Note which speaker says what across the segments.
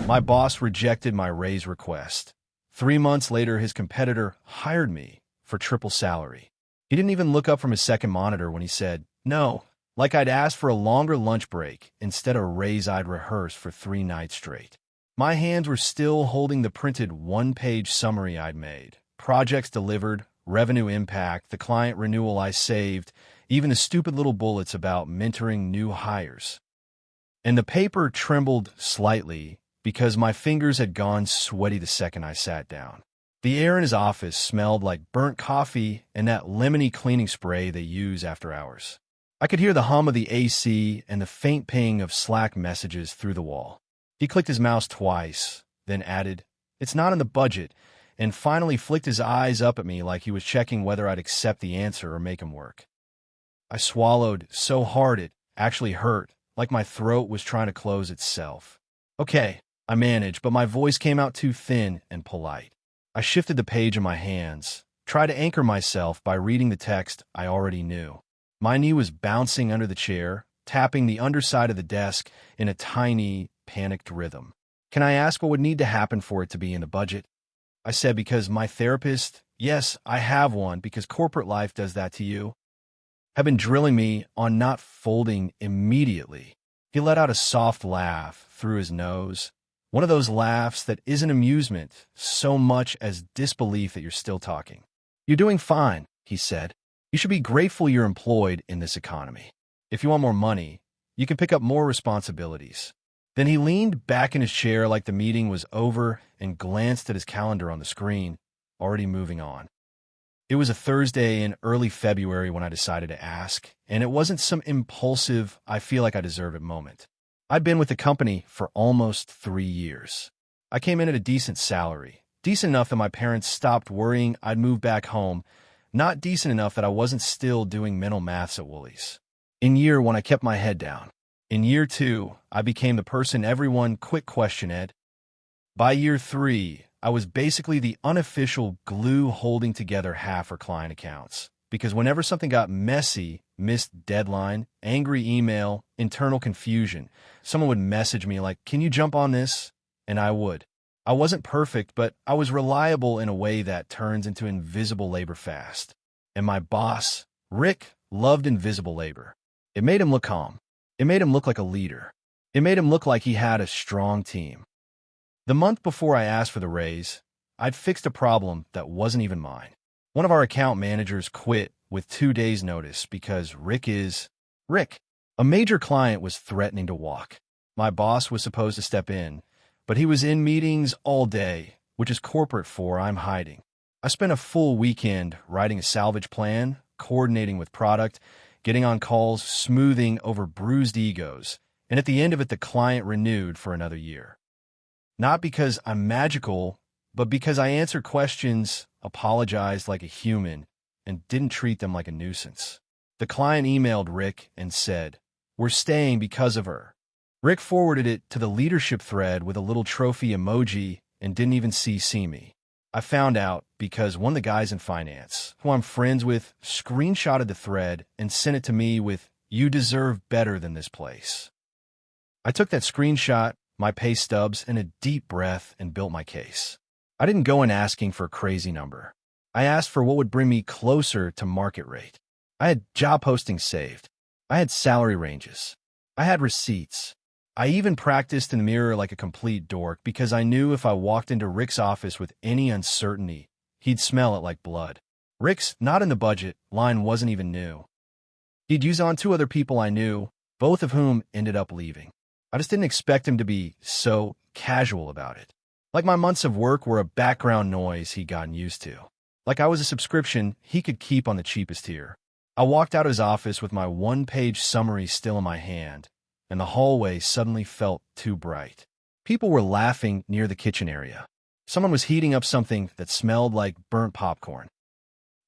Speaker 1: My boss rejected my raise request. 3 months later, his competitor hired me for triple salary. He didn't even look up from his second monitor when he said, no, like I'd asked for a longer lunch break instead of a raise I'd rehearsed for 3 nights straight. My hands were still holding the printed one-page summary I'd made. Projects delivered, revenue impact, the client renewal I saved, even the stupid little bullets about mentoring new hires. And the paper trembled slightly because my fingers had gone sweaty the second I sat down. The air in his office smelled like burnt coffee and that lemony cleaning spray they use after hours. I could hear the hum of the AC and the faint ping of Slack messages through the wall. He clicked his mouse twice, then added, "It's not in the budget," and finally flicked his eyes up at me like he was checking whether I'd accept the answer or make him work. I swallowed so hard it actually hurt, like my throat was trying to close itself. Okay, I managed, but my voice came out too thin and polite. I shifted the page in my hands, tried to anchor myself by reading the text I already knew. My knee was bouncing under the chair, tapping the underside of the desk in a tiny, panicked rhythm. Can I ask what would need to happen for it to be in the budget? I said, because my therapist, yes, I have one, because corporate life does that to you, have been drilling me on not folding immediately. He let out a soft laugh through his nose. One of those laughs that isn't amusement so much as disbelief that you're still talking. You're doing fine, he said. You should be grateful you're employed in this economy. If you want more money, you can pick up more responsibilities. Then he leaned back in his chair like the meeting was over and glanced at his calendar on the screen, already moving on. It was a Thursday in early February when I decided to ask, and it wasn't some impulsive, I feel like I deserve it moment. I'd been with the company for almost 3 years. I came in at a decent salary, decent enough that my parents stopped worrying I'd move back home, not decent enough that I wasn't still doing mental maths at Woolies. In year 1, I kept my head down. In year 2, I became the person everyone quick question Ed. By year 3, I was basically the unofficial glue holding together half our client accounts. Because whenever something got messy, missed deadline, angry email, internal confusion, someone would message me like, "Can you jump on this?" And I would. I wasn't perfect, but I was reliable in a way that turns into invisible labor fast. And my boss, Rick, loved invisible labor. It made him look calm. It made him look like a leader. It made him look like he had a strong team. The month before I asked for the raise, I'd fixed a problem that wasn't even mine. One of our account managers quit with 2 days' notice because Rick. A major client was threatening to walk. My boss was supposed to step in, but he was in meetings all day, which is corporate for I'm hiding. I spent a full weekend writing a salvage plan, coordinating with product, getting on calls, smoothing over bruised egos, and at the end of it, the client renewed for another year. Not because I'm magical, but because I answered questions, apologized like a human, and didn't treat them like a nuisance. The client emailed Rick and said, "We're staying because of her." Rick forwarded it to the leadership thread with a little trophy emoji and didn't even CC me. I found out because one of the guys in finance, who I'm friends with, screenshotted the thread and sent it to me with, "You deserve better than this place." I took that screenshot, my pay stubs, and a deep breath and built my case. I didn't go in asking for a crazy number. I asked for what would bring me closer to market rate. I had job postings saved. I had salary ranges. I had receipts. I even practiced in the mirror like a complete dork because I knew if I walked into Rick's office with any uncertainty, he'd smell it like blood. Rick's "not in the budget" line wasn't even new. He'd used on 2 other people I knew, both of whom ended up leaving. I just didn't expect him to be so casual about it. Like my months of work were a background noise he'd gotten used to. Like I was a subscription he could keep on the cheapest tier. I walked out of his office with my one-page summary still in my hand, and the hallway suddenly felt too bright. People were laughing near the kitchen area. Someone was heating up something that smelled like burnt popcorn.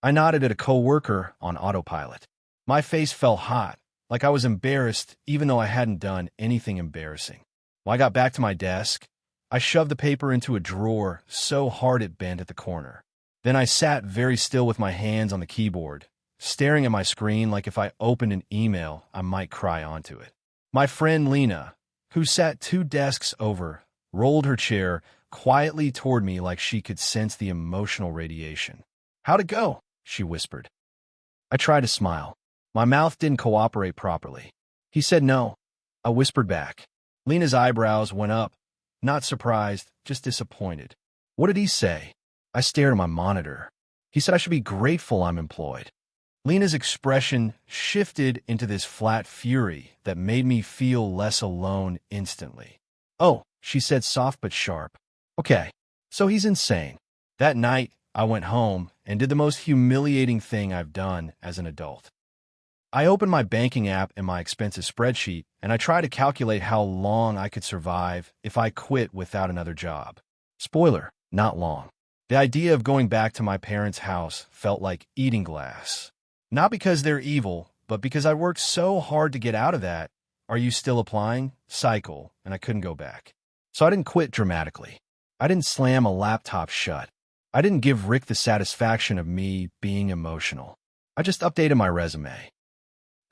Speaker 1: I nodded at a coworker on autopilot. My face felt hot, like I was embarrassed even though I hadn't done anything embarrassing. When I got back to my desk, I shoved the paper into a drawer so hard it bent at the corner. Then I sat very still with my hands on the keyboard, staring at my screen like if I opened an email, I might cry onto it. My friend Lena, who sat 2 desks over, rolled her chair quietly toward me like she could sense the emotional radiation. "How'd it go?" she whispered. I tried to smile. My mouth didn't cooperate properly. "He said no," I whispered back. Lena's eyebrows went up, not surprised, just disappointed. "What did he say?" I stared at my monitor. "He said I should be grateful I'm employed." Lena's expression shifted into this flat fury that made me feel less alone instantly. "Oh," she said, soft but sharp. "Okay, so he's insane." That night, I went home and did the most humiliating thing I've done as an adult. I opened my banking app and my expenses spreadsheet, and I tried to calculate how long I could survive if I quit without another job. Spoiler, not long. The idea of going back to my parents' house felt like eating glass. Not because they're evil, but because I worked so hard to get out of that "are you still applying" cycle, and I couldn't go back. So I didn't quit dramatically. I didn't slam a laptop shut. I didn't give Rick the satisfaction of me being emotional. I just updated my resume.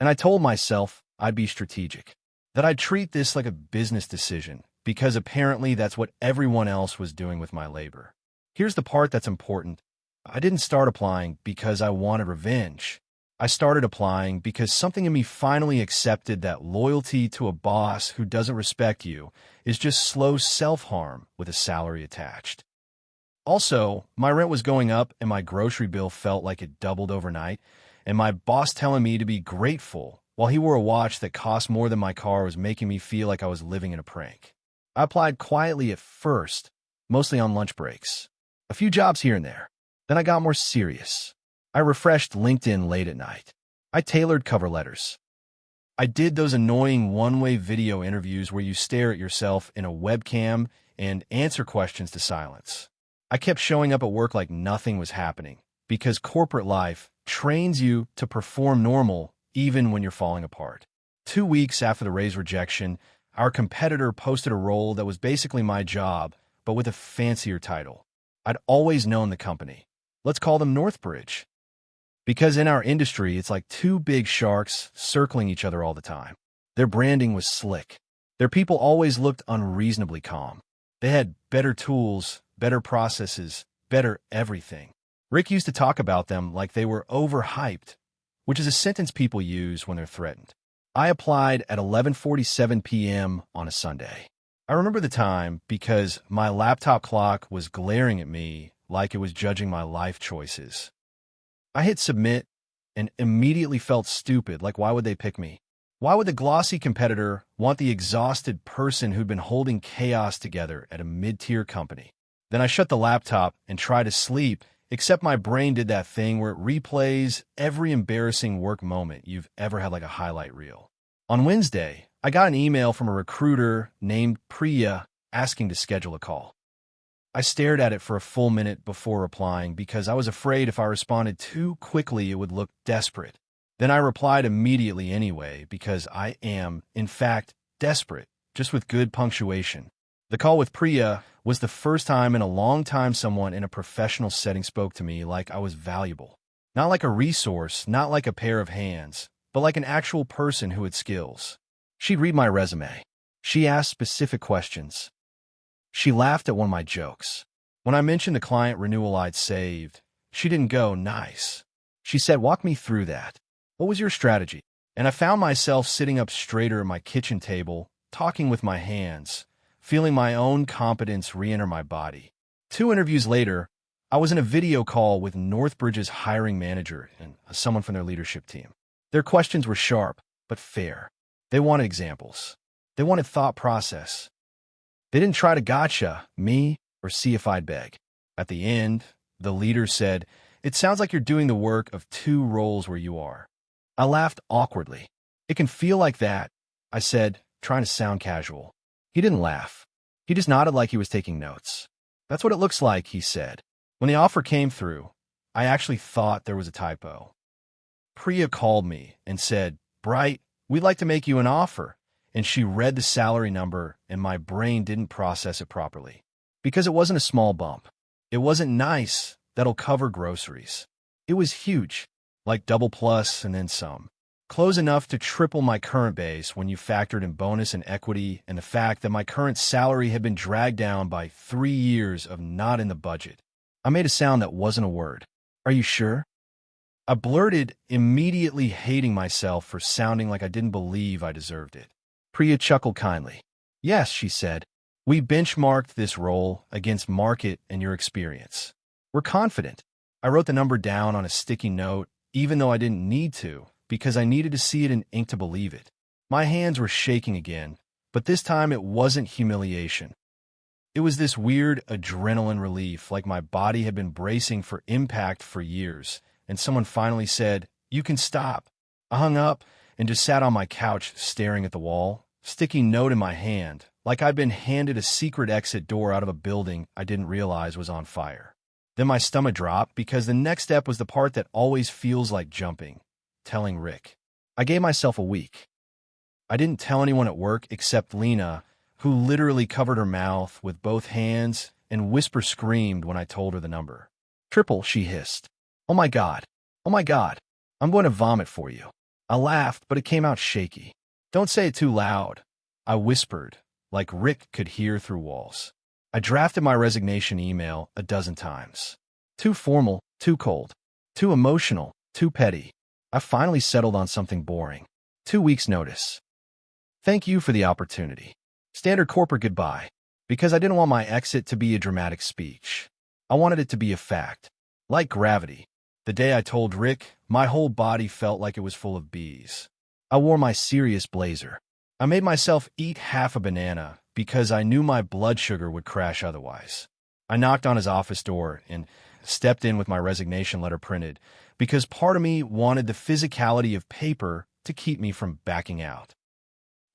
Speaker 1: And I told myself I'd be strategic, that I'd treat this like a business decision, because apparently that's what everyone else was doing with my labor. Here's the part that's important. I didn't start applying because I wanted revenge. I started applying because something in me finally accepted that loyalty to a boss who doesn't respect you is just slow self-harm with a salary attached. Also, my rent was going up and my grocery bill felt like it doubled overnight, and my boss telling me to be grateful while he wore a watch that cost more than my car was making me feel like I was living in a prank. I applied quietly at first, mostly on lunch breaks. A few jobs here and there. Then I got more serious. I refreshed LinkedIn late at night. I tailored cover letters. I did those annoying one-way video interviews where you stare at yourself in a webcam and answer questions to silence. I kept showing up at work like nothing was happening, because corporate life trains you to perform normal even when you're falling apart. 2 weeks after the raise rejection, our competitor posted a role that was basically my job, but with a fancier title. I'd always known the company. Let's call them Northbridge. Because in our industry, it's like two big sharks circling each other all the time. Their branding was slick. Their people always looked unreasonably calm. They had better tools, better processes, better everything. Rick used to talk about them like they were overhyped, which is a sentence people use when they're threatened. I applied at 11:47 p.m. on a Sunday. I remember the time because my laptop clock was glaring at me like it was judging my life choices. I hit submit and immediately felt stupid, like why would they pick me? Why would the glossy competitor want the exhausted person who'd been holding chaos together at a mid-tier company? Then I shut the laptop and tried to sleep, except my brain did that thing where it replays every embarrassing work moment you've ever had like a highlight reel. On Wednesday, I got an email from a recruiter named Priya asking to schedule a call. I stared at it for a full minute before replying because I was afraid if I responded too quickly it would look desperate. Then I replied immediately anyway because I am, in fact, desperate, just with good punctuation. The call with Priya was the first time in a long time someone in a professional setting spoke to me like I was valuable. Not like a resource, not like a pair of hands, but like an actual person who had skills. She'd read my resume. She asked specific questions. She laughed at one of my jokes. When I mentioned the client renewal I'd saved, she didn't go, "Nice." She said, "Walk me through that. What was your strategy?" And I found myself sitting up straighter at my kitchen table, talking with my hands, feeling my own competence re-enter my body. 2 interviews later, I was in a video call with Northbridge's hiring manager and someone from their leadership team. Their questions were sharp, but fair. They wanted examples. They wanted thought process. They didn't try to gotcha me or see if I'd beg. At the end, the leader said, "It sounds like you're doing the work of 2 roles where you are." I laughed awkwardly. "It can feel like that," I said, trying to sound casual. He didn't laugh. He just nodded like he was taking notes. "That's what it looks like," he said. When the offer came through, I actually thought there was a typo. Priya called me and said, "Bright, we'd like to make you an offer." And she read the salary number, and my brain didn't process it properly. Because it wasn't a small bump. It wasn't nice, that'll cover groceries. It was huge, like double plus and then some. Close enough to triple my current base when you factored in bonus and equity and the fact that my current salary had been dragged down by 3 years of not in the budget. I made a sound that wasn't a word. Are you sure? I blurted, immediately hating myself for sounding like I didn't believe I deserved it. Priya chuckled kindly. Yes, she said. We benchmarked this role against market and your experience. We're confident. I wrote the number down on a sticky note, even though I didn't need to, because I needed to see it in ink to believe it. My hands were shaking again, but this time it wasn't humiliation. It was this weird adrenaline relief, like my body had been bracing for impact for years, and someone finally said, "You can stop." I hung up and just sat on my couch staring at the wall, sticky note in my hand, like I'd been handed a secret exit door out of a building I didn't realize was on fire. Then my stomach dropped because the next step was the part that always feels like jumping, telling Rick. I gave myself a week. I didn't tell anyone at work except Lena, who literally covered her mouth with both hands and whisper screamed when I told her the number. Triple, she hissed. Oh my God. Oh my God. I'm going to vomit for you. I laughed, but it came out shaky. Don't say it too loud, I whispered, like Rick could hear through walls. I drafted my resignation email a dozen times. Too formal, too cold, too emotional, too petty. I finally settled on something boring. 2 weeks' notice. Thank you for the opportunity. Standard corporate goodbye, because I didn't want my exit to be a dramatic speech. I wanted it to be a fact. Like gravity. The day I told Rick, my whole body felt like it was full of bees. I wore my serious blazer. I made myself eat half a banana because I knew my blood sugar would crash otherwise. I knocked on his office door and stepped in with my resignation letter printed because part of me wanted the physicality of paper to keep me from backing out.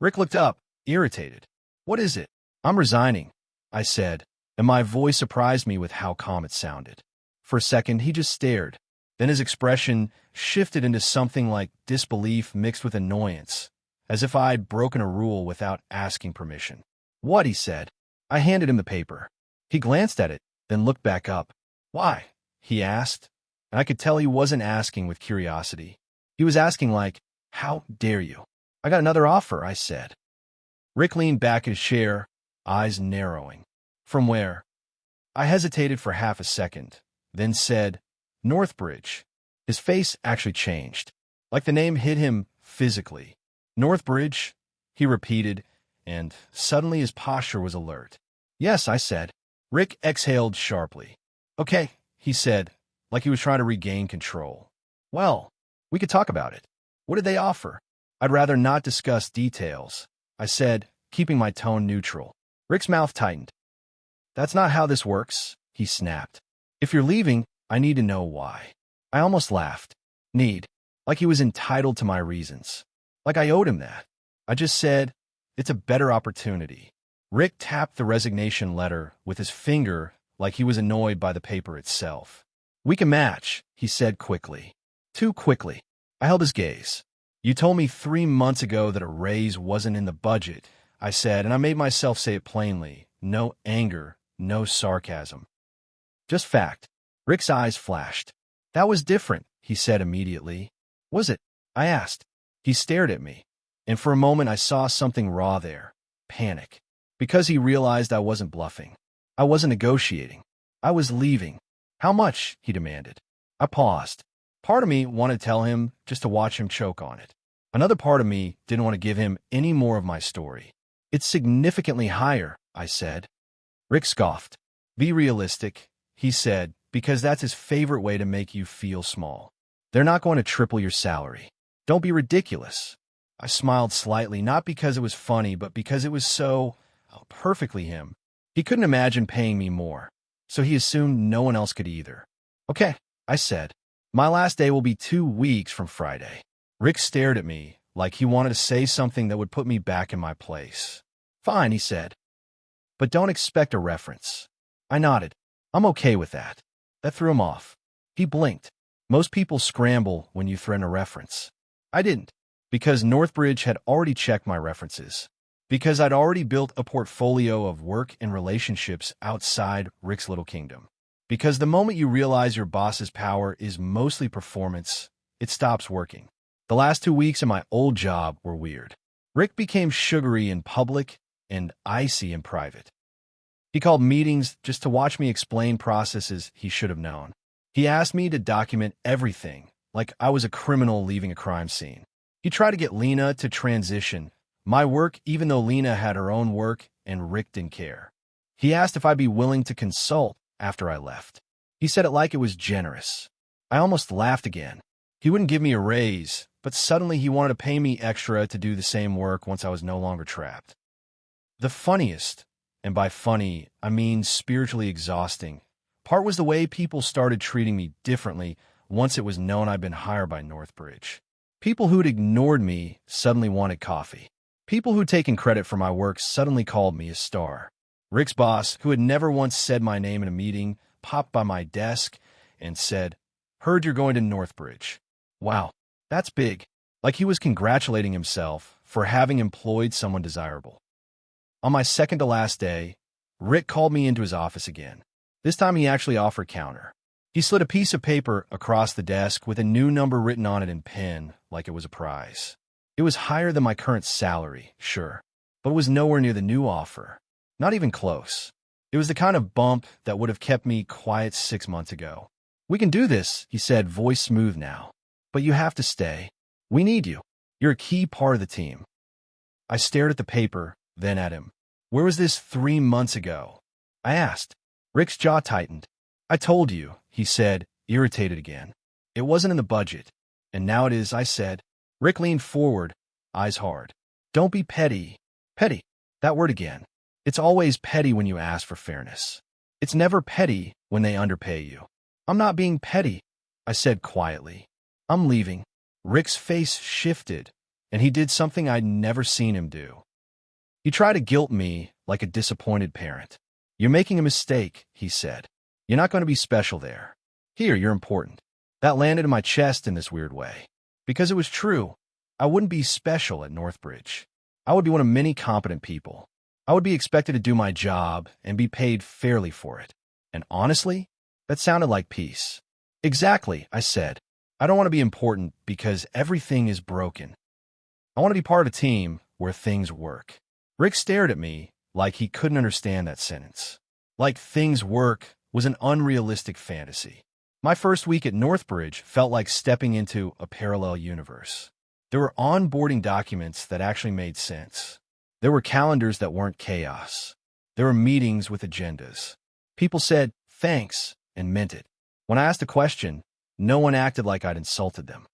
Speaker 1: Rick looked up, irritated. What is it? I'm resigning, I said, and my voice surprised me with how calm it sounded. For a second, he just stared. Then his expression shifted into something like disbelief mixed with annoyance, as if I'd broken a rule without asking permission. What? He said. I handed him the paper. He glanced at it, then looked back up. Why? He asked, and I could tell he wasn't asking with curiosity. He was asking like, how dare you? I got another offer, I said. Rick leaned back in his chair, eyes narrowing. From where? I hesitated for half a second, then said, Northbridge. His face actually changed, like the name hit him physically. Northbridge, he repeated, and suddenly his posture was alert. Yes, I said. Rick exhaled sharply. Okay, he said, like he was trying to regain control. Well, we could talk about it. What did they offer? I'd rather not discuss details, I said, keeping my tone neutral. Rick's mouth tightened. That's not how this works, he snapped. If you're leaving, I need to know why. I almost laughed. Need. Like he was entitled to my reasons. Like I owed him that. I just said, it's a better opportunity. Rick tapped the resignation letter with his finger like he was annoyed by the paper itself. We can match, he said quickly. Too quickly. I held his gaze. You told me 3 months ago that a raise wasn't in the budget, I said, and I made myself say it plainly. No anger, no sarcasm. Just fact. Rick's eyes flashed. That was different, he said immediately. Was it? I asked. He stared at me, and for a moment I saw something raw there. Panic. Because he realized I wasn't bluffing. I wasn't negotiating. I was leaving. How much? He demanded. I paused. Part of me wanted to tell him just to watch him choke on it. Another part of me didn't want to give him any more of my story. It's significantly higher, I said. Rick scoffed. Be realistic, he said, because that's his favorite way to make you feel small. They're not going to triple your salary. Don't be ridiculous. I smiled slightly, not because it was funny, but because it was so perfectly him. He couldn't imagine paying me more, so he assumed no one else could either. Okay, I said. My last day will be 2 weeks from Friday. Rick stared at me like he wanted to say something that would put me back in my place. Fine, he said. But don't expect a reference. I nodded. I'm okay with that. That threw him off. He blinked. Most people scramble when you threaten a reference. I didn't, because Northbridge had already checked my references. Because I'd already built a portfolio of work and relationships outside Rick's little kingdom. Because the moment you realize your boss's power is mostly performance, it stops working. The last 2 weeks in my old job were weird. Rick became sugary in public and icy in private. He called meetings just to watch me explain processes he should have known. He asked me to document everything, like I was a criminal leaving a crime scene. He tried to get Lena to transition my work even though Lena had her own work and Rick didn't care. He asked if I'd be willing to consult after I left. He said it like it was generous. I almost laughed again. He wouldn't give me a raise, but suddenly he wanted to pay me extra to do the same work once I was no longer trapped. The funniest, and by funny, I mean spiritually exhausting, part was the way people started treating me differently once it was known I'd been hired by Northbridge. People who'd ignored me suddenly wanted coffee. People who'd taken credit for my work suddenly called me a star. Rick's boss, who had never once said my name in a meeting, popped by my desk and said, "Heard you're going to Northbridge." Wow, that's big. Like he was congratulating himself for having employed someone desirable. On my second to last day, Rick called me into his office again. This time he actually offered counter. He slid a piece of paper across the desk with a new number written on it in pen like it was a prize. It was higher than my current salary, sure, but it was nowhere near the new offer. Not even close. It was the kind of bump that would have kept me quiet 6 months ago. "We can do this," he said, voice smooth now. "But you have to stay. We need you. You're a key part of the team." I stared at the paper, then at him. "Where was this 3 months ago?" I asked. Rick's jaw tightened. "I told you," he said, irritated again. "It wasn't in the budget. And now it is," I said. Rick leaned forward, eyes hard. "Don't be petty." Petty. That word again. It's always petty when you ask for fairness. It's never petty when they underpay you. "I'm not being petty," I said quietly. "I'm leaving." Rick's face shifted, and he did something I'd never seen him do. He tried to guilt me like a disappointed parent. "You're making a mistake," he said. "You're not going to be special there. Here, you're important." That landed in my chest in this weird way. Because it was true. I wouldn't be special at Northbridge. I would be one of many competent people. I would be expected to do my job and be paid fairly for it. And honestly, that sounded like peace. "Exactly," I said. "I don't want to be important because everything is broken. I want to be part of a team where things work." Rick stared at me like he couldn't understand that sentence. Like things work was an unrealistic fantasy. My first week at Northbridge felt like stepping into a parallel universe. There were onboarding documents that actually made sense. There were calendars that weren't chaos. There were meetings with agendas. People said, "Thanks," and meant it. When I asked a question, no one acted like I'd insulted them.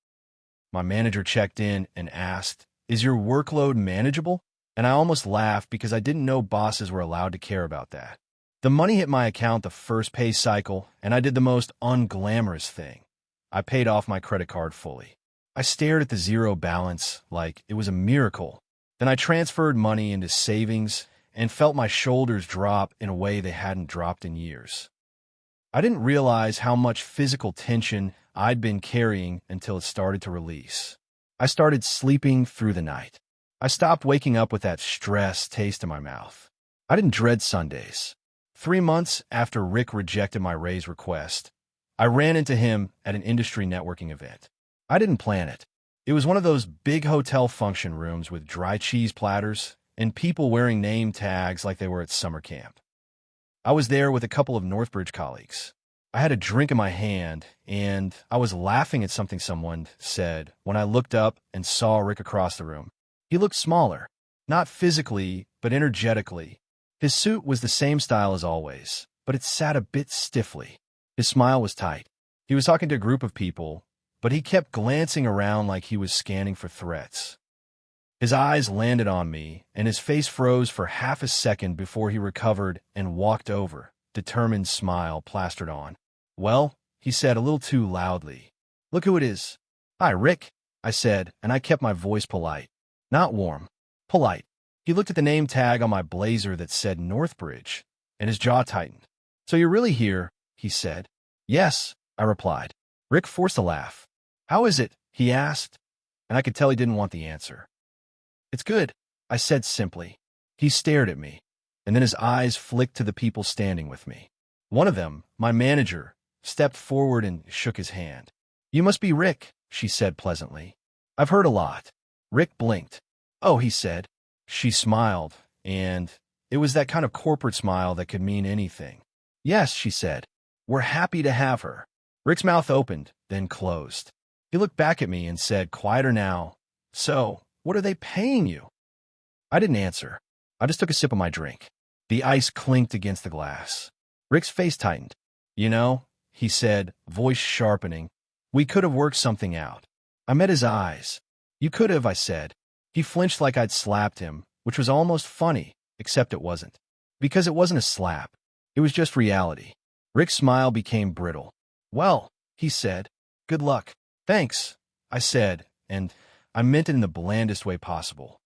Speaker 1: My manager checked in and asked, "Is your workload manageable?" And I almost laughed because I didn't know bosses were allowed to care about that. The money hit my account the first pay cycle, and I did the most unglamorous thing. I paid off my credit card fully. I stared at the zero balance like it was a miracle. Then I transferred money into savings and felt my shoulders drop in a way they hadn't dropped in years. I didn't realize how much physical tension I'd been carrying until it started to release. I started sleeping through the night. I stopped waking up with that stress taste in my mouth. I didn't dread Sundays. 3 months after Rick rejected my raise request, I ran into him at an industry networking event. I didn't plan it. It was one of those big hotel function rooms with dry cheese platters and people wearing name tags like they were at summer camp. I was there with a couple of Northbridge colleagues. I had a drink in my hand, and I was laughing at something someone said when I looked up and saw Rick across the room. He looked smaller, not physically, but energetically. His suit was the same style as always, but it sat a bit stiffly. His smile was tight. He was talking to a group of people, but he kept glancing around like he was scanning for threats. His eyes landed on me, and his face froze for half a second before he recovered and walked over, determined smile plastered on. "Well," he said a little too loudly. "Look who it is." "Hi, Rick," I said, and I kept my voice polite. Not warm. Polite. He looked at the name tag on my blazer that said Northbridge, and his jaw tightened. "So you're really here," he said. "Yes," I replied. Rick forced a laugh. "How is it?" he asked, and I could tell he didn't want the answer. "It's good," I said simply. He stared at me, and then his eyes flicked to the people standing with me. One of them, my manager, stepped forward and shook his hand. "You must be Rick," she said pleasantly. I've heard a lot. Rick blinked. Oh, he said. She smiled, and it was that kind of corporate smile that could mean anything. Yes, she said. We're happy to have her. Rick's mouth opened, then closed. He looked back at me and said, quieter now, so, what are they paying you? I didn't answer. I just took a sip of my drink. The ice clinked against the glass. Rick's face tightened. You know, he said, voice sharpening, we could have worked something out. I met his eyes. You could have, I said. He flinched like I'd slapped him, which was almost funny, except it wasn't. Because it wasn't a slap. It was just reality. Rick's smile became brittle. Well, he said, good luck. Thanks, I said, and I meant it in the blandest way possible.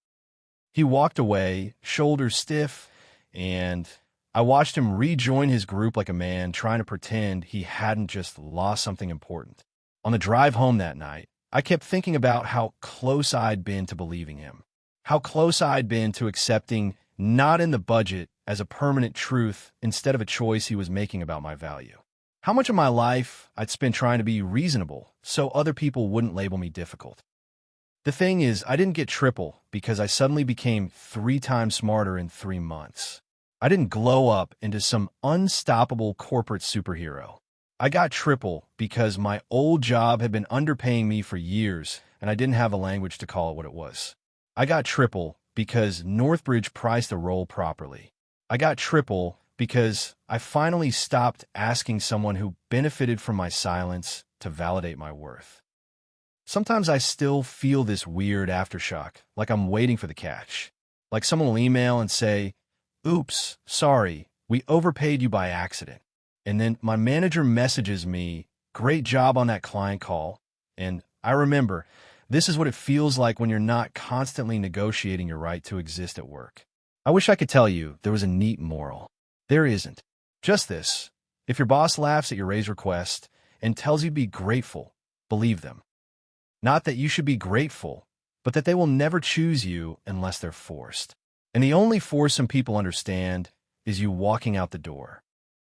Speaker 1: He walked away, shoulders stiff, and I watched him rejoin his group like a man trying to pretend he hadn't just lost something important. On the drive home that night, I kept thinking about how close I'd been to believing him, how close I'd been to accepting not in the budget as a permanent truth instead of a choice he was making about my value. How much of my life I'd spent trying to be reasonable so other people wouldn't label me difficult. The thing is, I didn't get triple because I suddenly became 3 times smarter in 3 months. I didn't glow up into some unstoppable corporate superhero. I got triple because my old job had been underpaying me for years and I didn't have a language to call it what it was. I got triple because Northbridge priced the role properly. I got triple because I finally stopped asking someone who benefited from my silence to validate my worth. Sometimes I still feel this weird aftershock, like I'm waiting for the catch. Like someone will email and say, oops, sorry, we overpaid you by accident. And then my manager messages me, great job on that client call. And I remember, this is what it feels like when you're not constantly negotiating your right to exist at work. I wish I could tell you there was a neat moral. There isn't. Just this. If your boss laughs at your raise request and tells you to be grateful, believe them. Not that you should be grateful, but that they will never choose you unless they're forced. And the only force some people understand is you walking out the door.